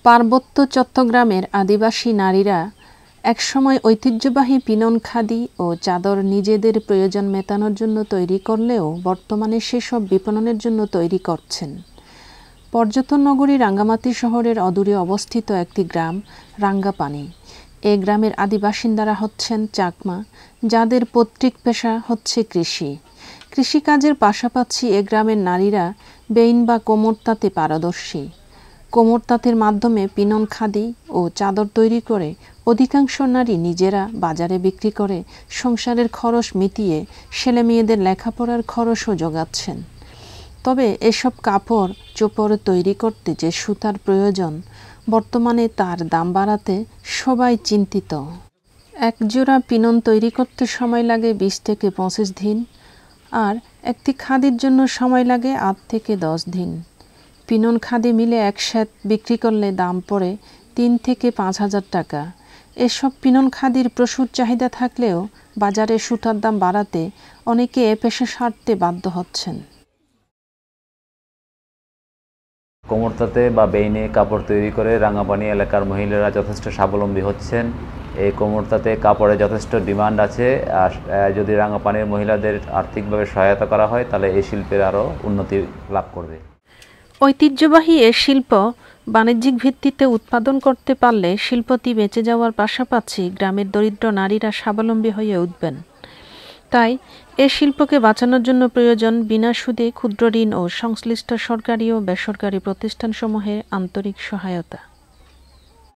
পার্বত্য চট্টগ্রামের আদিবাসী নারীরা একসময় ঐতিহ্যবাহী পিনন খাদি ও চাদর নিজেদের প্রয়োজন মেটানোর জন্য তৈরি করলেও বর্তমানে সেসব বিপণনের জন্য তৈরি করছেন। পর্যটন নগরী রাঙ্গামাটি শহরের অদূরে অবস্থিত একটি গ্রাম রাঙ্গাপানি। এ গ্রামের আদিবাসিন্দারা হচ্ছেন চাকমা, যাদের পৈতৃক পেশা হচ্ছে কৃষি। কৃষিকাজের পাশাপাশি এ গ্রামের নারীরা বেইন বা কোমর তাঁতে পারদর্শী। কোমর তাঁতের মাধ্যমে পিনন খাদি ও চাদর তৈরি করে অধিকাংশ নারী নিজেরা বাজারে বিক্রি করে সংসারের খরচ মিটিয়ে ছেলেমেয়েদের লেখাপড়ার খরচও জোগাচ্ছেন। তবে এসব কাপড় চোপড় তৈরি করতে যে সুতার প্রয়োজন, বর্তমানে তার দাম বাড়াতে সবাই চিন্তিত। এক জোড়া পিনন তৈরি করতে সময় লাগে 20 থেকে 25 দিন, আর একটি খাদির জন্য সময় লাগে 8 থেকে 10 দিন। পিনন খাদি মিলে এক সেট বিক্রি করলে দাম পড়ে 3 থেকে 5 হাজার টাকা। এসব পিনন খাদির প্রচুর চাহিদা থাকলেও বাজারে সুতার দাম বাড়াতে অনেকে এ পেশা ছাড়তে বাধ্য হচ্ছেন। কোমর তাঁতে বা বেইনে কাপড় তৈরি করে রাঙ্গাপানি এলাকার মহিলারা যথেষ্ট স্বাবলম্বী হচ্ছেন। এই কোমর তাঁতে কাপড়ে যথেষ্ট ডিমান্ড আছে। আর যদি রাঙ্গাপানির মহিলাদের আর্থিকভাবে সহায়তা করা হয়, তাহলে এই শিল্পের আরও উন্নতি লাভ করবে। ঐতিহ্যবাহী এ শিল্প বাণিজ্যিক ভিত্তিতে উৎপাদন করতে পারলে শিল্পটি বেঁচে যাওয়ার পাশাপাশি গ্রামের দরিদ্র নারীরা স্বাবলম্বী হয়ে উঠবেন। তাই এ শিল্পকে বাঁচানোর জন্য প্রয়োজন বিনা সুদে ক্ষুদ্র ঋণ ও সংশ্লিষ্ট সরকারি ও বেসরকারি প্রতিষ্ঠানসমূহের আন্তরিক সহায়তা।